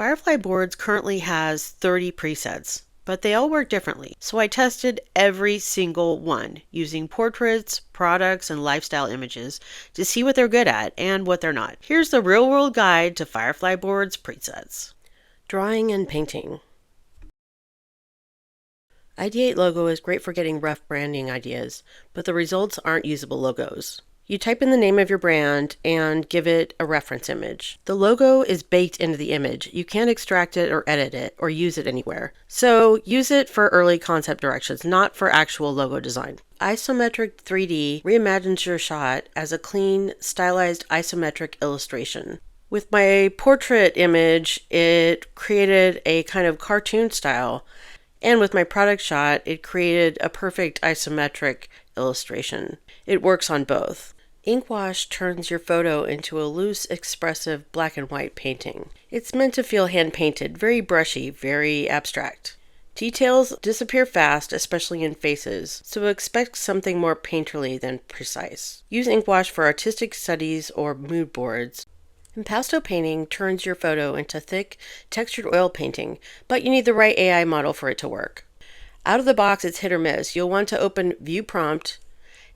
Firefly Boards currently has 30 presets, but they all work differently. So I tested every single one using portraits, products, and lifestyle images to see what they're good at and what they're not. Here's the real-world guide to Firefly Boards presets. Drawing and painting. Ideate Logo is great for getting rough branding ideas, but the results aren't usable logos. You type in the name of your brand and give it a reference image. The logo is baked into the image. You can't extract it or edit it or use it anywhere. So use it for early concept directions, not for actual logo design. Isometric 3D reimagines your shot as a clean, stylized isometric illustration. With my portrait image, it created a kind of cartoon style. And with my product shot, it created a perfect isometric illustration. It works on both. Ink wash turns your photo into a loose, expressive black and white painting. It's meant to feel hand-painted, very brushy, very abstract. Details disappear fast, especially in faces, so expect something more painterly than precise. Use ink wash for artistic studies or mood boards. Impasto Painting turns your photo into thick, textured oil painting, but you need the right AI model for it to work. Out of the box, it's hit or miss. You'll want to open View Prompt,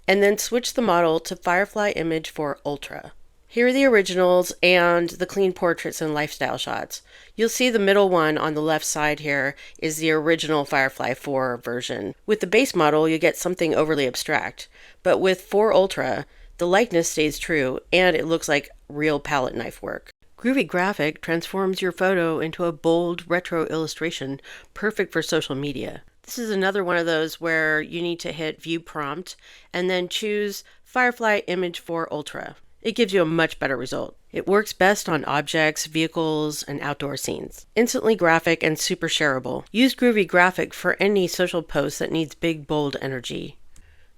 and then switch the model to Firefly Image 4 Ultra. Here are the originals and the clean portraits and lifestyle shots. You'll see the middle one on the left side here is the original Firefly 4 version. With the base model, you get something overly abstract, but with 4 Ultra, the likeness stays true, and it looks like real palette knife work. Groovy Graphic transforms your photo into a bold, retro illustration, perfect for social media. This is another one of those where you need to hit View Prompt and then choose Firefly Image 4 Ultra. It gives you a much better result. It works best on objects, vehicles, and outdoor scenes. Instantly graphic and super shareable. Use Groovy Graphic for any social post that needs big, bold energy.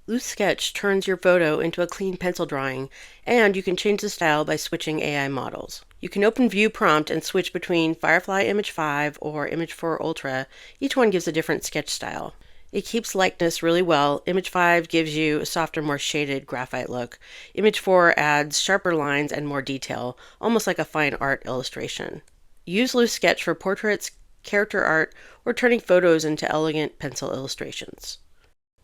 Loose Sketch turns your photo into a clean pencil drawing, and you can change the style by switching AI models. You can open View Prompt and switch between Firefly Image 5 or Image 4 Ultra. Each one gives a different sketch style. It keeps likeness really well. Image 5 gives you a softer, more shaded graphite look. Image 4 adds sharper lines and more detail, almost like a fine art illustration. Use Loose Sketch for portraits, character art, or turning photos into elegant pencil illustrations.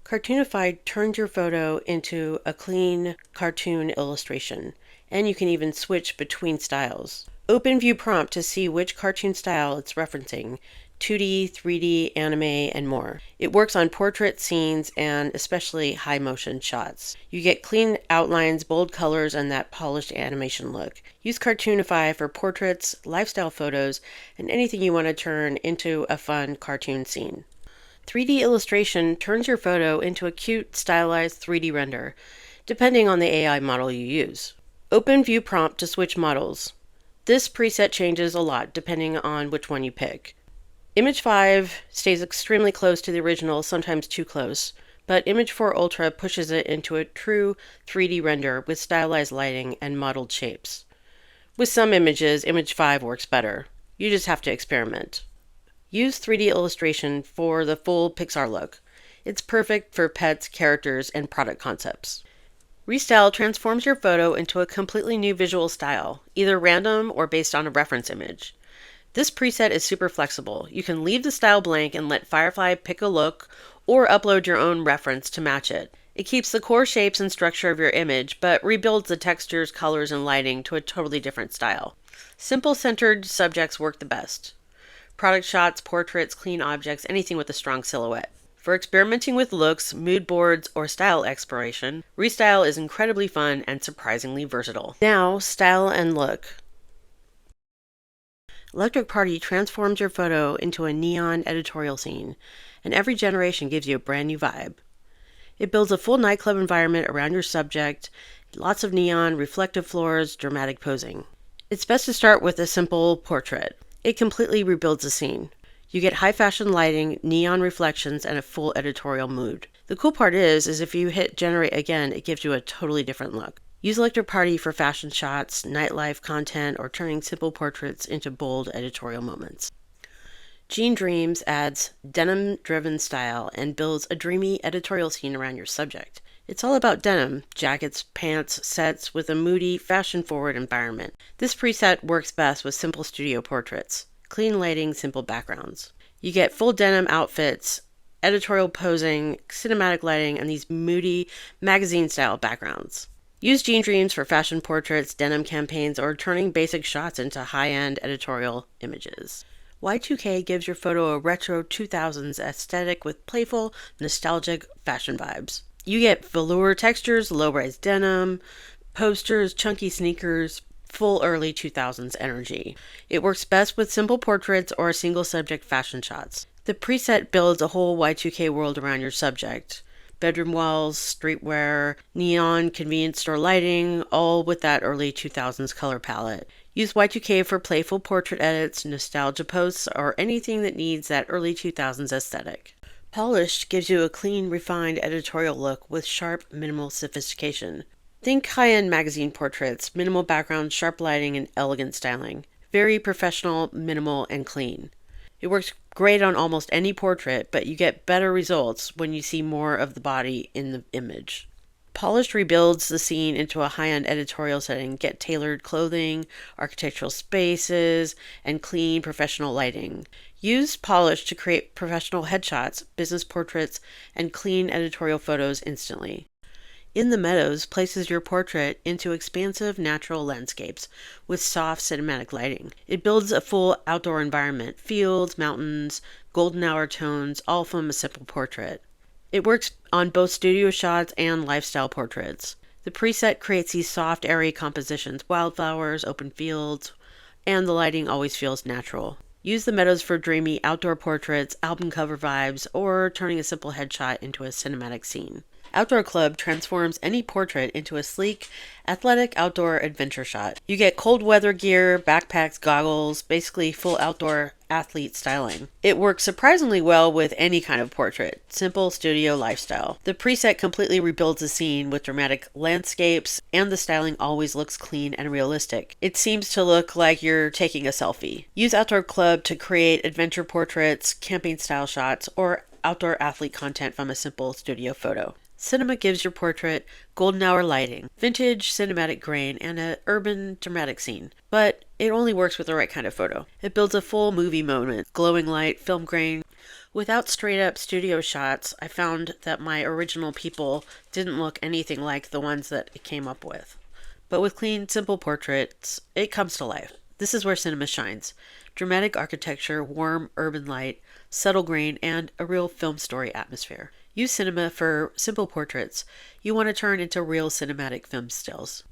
Cartoonify turns your photo into a clean cartoon illustration, and you can even switch between styles. Open View Prompt to see which cartoon style it's referencing, 2D, 3D, anime, and more. It works on portrait scenes and especially high motion shots. You get clean outlines, bold colors, and that polished animation look. Use Cartoonify for portraits, lifestyle photos, and anything you want to turn into a fun cartoon scene. 3D illustration turns your photo into a cute, stylized 3D render, depending on the AI model you use. Open View Prompt to switch models. This preset changes a lot depending on which one you pick. Image 5 stays extremely close to the original, sometimes too close, but Image 4 Ultra pushes it into a true 3D render with stylized lighting and modeled shapes. With some images, Image 5 works better. You just have to experiment. Use 3D illustration for the full Pixar look. It's perfect for pets, characters, and product concepts. Restyle transforms your photo into a completely new visual style, either random or based on a reference image. This preset is super flexible. You can leave the style blank and let Firefly pick a look or upload your own reference to match it. It keeps the core shapes and structure of your image, but rebuilds the textures, colors, and lighting to a totally different style. Simple centered subjects work the best. Product shots, portraits, clean objects, anything with a strong silhouette. For experimenting with looks, mood boards, or style exploration, Restyle is incredibly fun and surprisingly versatile. Now, style and look. Electric Party transforms your photo into a neon editorial scene, and every generation gives you a brand new vibe. It builds a full nightclub environment around your subject, lots of neon, reflective floors, dramatic posing. It's best to start with a simple portrait. It completely rebuilds the scene. You get high fashion lighting, neon reflections, and a full editorial mood. The cool part is if you hit generate again, it gives you a totally different look. Use Electric Party for fashion shots, nightlife content, or turning simple portraits into bold editorial moments. Jean Dreams adds denim-driven style and builds a dreamy editorial scene around your subject. It's all about denim, jackets, pants, sets with a moody, fashion-forward environment. This preset works best with simple studio portraits. clean lighting, simple backgrounds. You get full denim outfits, editorial posing, cinematic lighting, and these moody magazine-style backgrounds. Use Jean Dreams for fashion portraits, denim campaigns, or turning basic shots into high-end editorial images. Y2K gives your photo a retro 2000s aesthetic with playful, nostalgic fashion vibes. You get velour textures, low-rise denim, posters, chunky sneakers, full early 2000s energy. It works best with simple portraits or single-subject fashion shots. The preset builds a whole Y2K world around your subject. Bedroom walls, streetwear, neon, convenience store lighting, all with that early 2000s color palette. Use Y2K for playful portrait edits, nostalgia posts, or anything that needs that early 2000s aesthetic. Polished gives you a clean, refined editorial look with sharp, minimal sophistication. Think high-end magazine portraits, minimal background, sharp lighting, and elegant styling. Very professional, minimal, and clean. It works great on almost any portrait, but you get better results when you see more of the body in the image. Polished rebuilds the scene into a high-end editorial setting. Get tailored clothing, architectural spaces, and clean, professional lighting. Use Polished to create professional headshots, business portraits, and clean editorial photos instantly. In the Meadows places your portrait into expansive natural landscapes with soft cinematic lighting. It builds a full outdoor environment, fields, mountains, golden hour tones, all from a simple portrait. It works on both studio shots and lifestyle portraits. The preset creates these soft, airy compositions, wildflowers, open fields, and the lighting always feels natural. Use the Meadows for dreamy outdoor portraits, album cover vibes, or turning a simple headshot into a cinematic scene. Outdoor Club transforms any portrait into a sleek, athletic outdoor adventure shot. You get cold weather gear, backpacks, goggles, basically full outdoor athlete styling. It works surprisingly well with any kind of portrait, simple studio lifestyle. The preset completely rebuilds the scene with dramatic landscapes, and the styling always looks clean and realistic. It seems to look like you're taking a selfie. Use Outdoor Club to create adventure portraits, camping style shots, or outdoor athlete content from a simple studio photo. Cinema gives your portrait golden hour lighting, vintage cinematic grain, and an urban dramatic scene. But it only works with the right kind of photo. It builds a full movie moment, glowing light, film grain. Without straight up studio shots, I found that my original people didn't look anything like the ones that it came up with. But with clean, simple portraits, it comes to life. This is where cinema shines. Dramatic architecture, warm urban light, subtle grain, and a real film story atmosphere. Use cinema for simple portraits you want to turn into real cinematic film stills.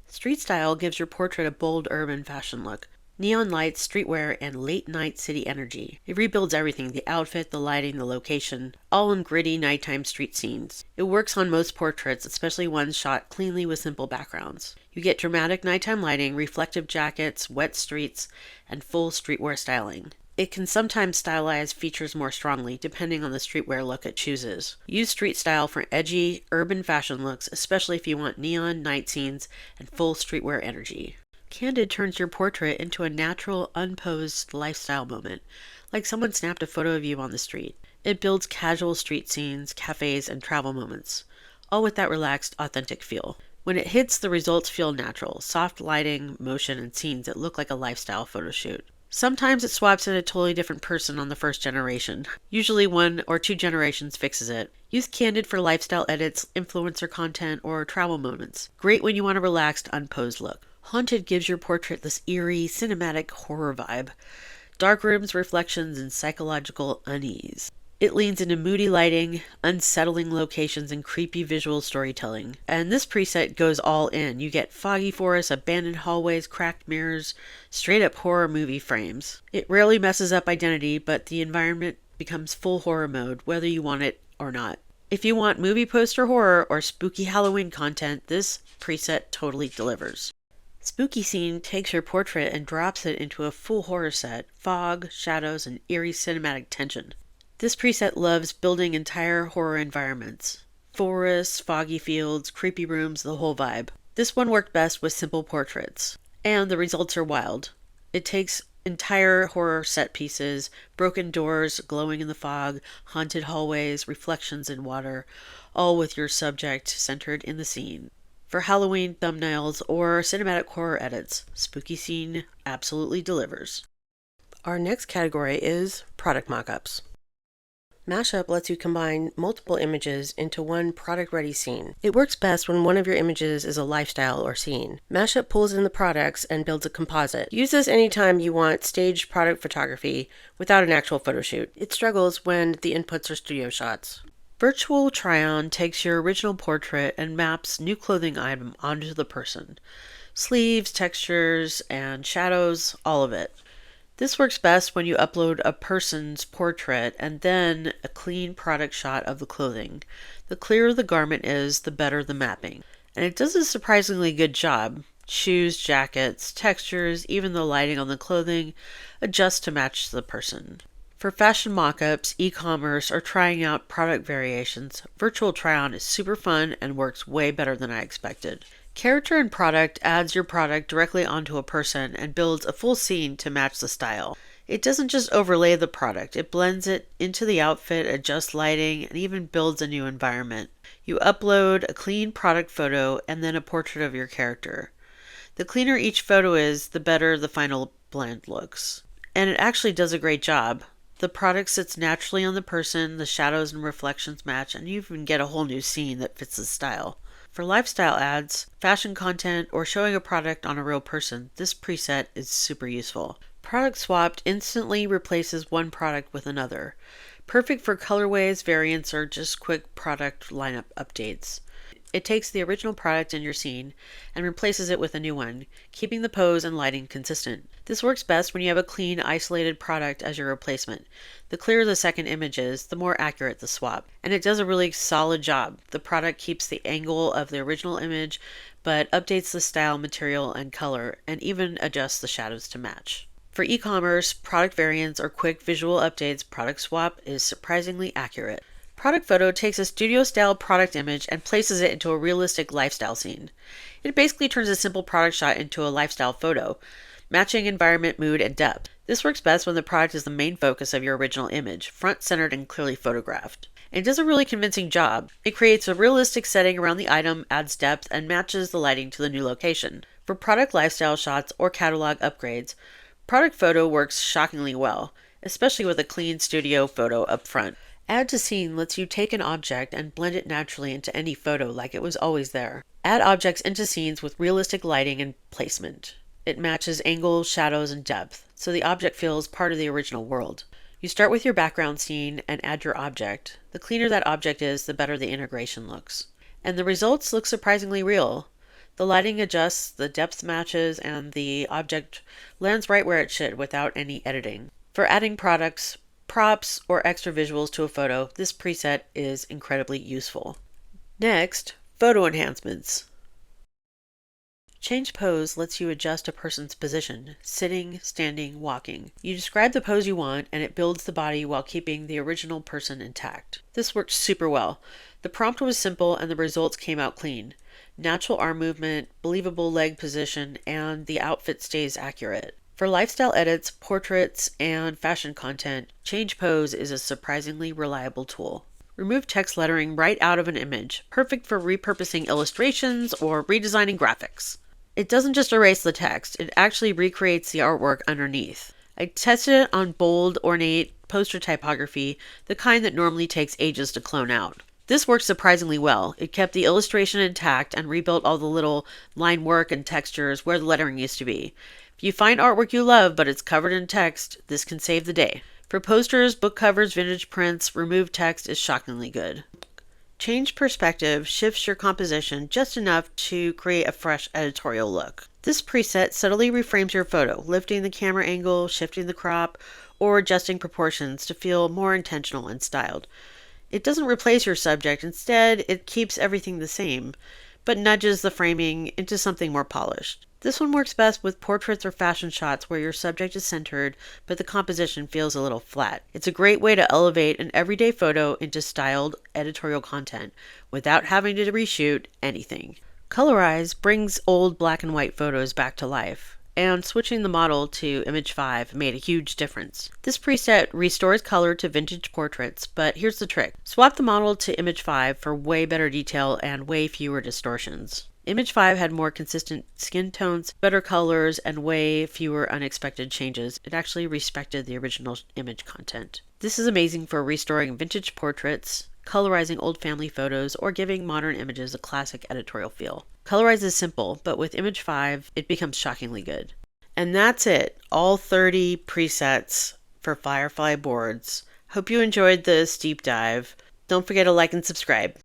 Street Style gives your portrait a bold urban fashion look. Neon lights, streetwear, and late-night city energy. It rebuilds everything, the outfit, the lighting, the location, all in gritty nighttime street scenes. It works on most portraits, especially ones shot cleanly with simple backgrounds. You get dramatic nighttime lighting, reflective jackets, wet streets, and full streetwear styling. It can sometimes stylize features more strongly, depending on the streetwear look it chooses. Use Street Style for edgy, urban fashion looks, especially if you want neon night scenes and full streetwear energy. Candid turns your portrait into a natural, unposed lifestyle moment, like someone snapped a photo of you on the street. It builds casual street scenes, cafes, and travel moments, all with that relaxed, authentic feel. When it hits, the results feel natural, soft lighting, motion, and scenes that look like a lifestyle photo shoot. Sometimes it swaps in a totally different person on the first generation. Usually 1 or 2 generations fixes it. Use Candid for lifestyle edits, influencer content, or travel moments. Great when you want a relaxed, unposed look. Haunted gives your portrait this eerie, cinematic horror vibe. Dark rooms, reflections, and psychological unease. It leans into moody lighting, unsettling locations, and creepy visual storytelling. And this preset goes all in. You get foggy forests, abandoned hallways, cracked mirrors, straight-up horror movie frames. It rarely messes up identity, but the environment becomes full horror mode, whether you want it or not. If you want movie poster horror or spooky Halloween content, this preset totally delivers. Spooky Scene takes your portrait and drops it into a full horror set, fog, shadows, and eerie cinematic tension. This preset loves building entire horror environments. Forests, foggy fields, creepy rooms, the whole vibe. This one worked best with simple portraits, and the results are wild. It takes entire horror set pieces, broken doors glowing in the fog, haunted hallways, reflections in water, all with your subject centered in the scene. For Halloween thumbnails or cinematic horror edits, Spooky Scene absolutely delivers. Our next category is product mockups. Mashup lets you combine multiple images into one product-ready scene. It works best when one of your images is a lifestyle or scene. Mashup pulls in the products and builds a composite. Use this anytime you want staged product photography without an actual photo shoot. It struggles when the inputs are studio shots. Virtual Try-On takes your original portrait and maps new clothing item onto the person. Sleeves, textures, and shadows, all of it. This works best when you upload a person's portrait and then a clean product shot of the clothing. The clearer the garment is, the better the mapping. And it does a surprisingly good job. Shoes, jackets, textures, even the lighting on the clothing adjust to match the person. For fashion mockups, e-commerce, or trying out product variations, Virtual Try-On is super fun and works way better than I expected. Character and Product adds your product directly onto a person and builds a full scene to match the style. It doesn't just overlay the product, it blends it into the outfit, adjusts lighting, and even builds a new environment. You upload a clean product photo and then a portrait of your character. The cleaner each photo is, the better the final blend looks. And it actually does a great job. The product sits naturally on the person, the shadows and reflections match, and you even get a whole new scene that fits the style. For lifestyle ads, fashion content, or showing a product on a real person, this preset is super useful. Product Swapped instantly replaces one product with another. Perfect for colorways, variants, or just quick product lineup updates. It takes the original product in your scene and replaces it with a new one, keeping the pose and lighting consistent. This works best when you have a clean, isolated product as your replacement. The clearer the second image is, the more accurate the swap. And it does a really solid job. The product keeps the angle of the original image, but updates the style, material, and color, and even adjusts the shadows to match. For e-commerce, product variants, or quick visual updates, Product Swap is surprisingly accurate. Product Photo takes a studio-style product image and places it into a realistic lifestyle scene. It basically turns a simple product shot into a lifestyle photo, matching environment, mood, and depth. This works best when the product is the main focus of your original image, front-centered and clearly photographed. It does a really convincing job. It creates a realistic setting around the item, adds depth, and matches the lighting to the new location. For product lifestyle shots or catalog upgrades, Product Photo works shockingly well, especially with a clean studio photo up front. Add to Scene lets you take an object and blend it naturally into any photo like it was always there. Add objects into scenes with realistic lighting and placement. It matches angles, shadows, and depth, so the object feels part of the original world. You start with your background scene and add your object. The cleaner that object is, the better the integration looks. And the results look surprisingly real. The lighting adjusts, the depth matches, and the object lands right where it should without any editing. For adding products, props, or extra visuals to a photo, this preset is incredibly useful. Next, photo enhancements. Change Pose lets you adjust a person's position, sitting, standing, walking. You describe the pose you want, and it builds the body while keeping the original person intact. This worked super well. The prompt was simple, and the results came out clean. Natural arm movement, believable leg position, and the outfit stays accurate. For lifestyle edits, portraits, and fashion content, Change Pose is a surprisingly reliable tool. Remove text lettering right out of an image, perfect for repurposing illustrations or redesigning graphics. It doesn't just erase the text, it actually recreates the artwork underneath. I tested it on bold, ornate poster typography, the kind that normally takes ages to clone out. This worked surprisingly well. It kept the illustration intact and rebuilt all the little line work and textures where the lettering used to be. If you find artwork you love but it's covered in text, this can save the day. For posters, book covers, vintage prints, remove text is shockingly good. Change Perspective shifts your composition just enough to create a fresh editorial look. This preset subtly reframes your photo, lifting the camera angle, shifting the crop, or adjusting proportions to feel more intentional and styled. It doesn't replace your subject, instead it keeps everything the same, but nudges the framing into something more polished. This one works best with portraits or fashion shots where your subject is centered, but the composition feels a little flat. It's a great way to elevate an everyday photo into styled editorial content without having to reshoot anything. Colorize brings old black and white photos back to life, and switching the model to Image 5 made a huge difference. This preset restores color to vintage portraits, but here's the trick. Swap the model to Image 5 for way better detail and way fewer distortions. Image 5 had more consistent skin tones, better colors, and way fewer unexpected changes. It actually respected the original image content. This is amazing for restoring vintage portraits, colorizing old family photos, or giving modern images a classic editorial feel. Colorize is simple, but with Image 5, it becomes shockingly good. And that's it, all 30 presets for Firefly Boards. Hope you enjoyed this deep dive. Don't forget to like and subscribe.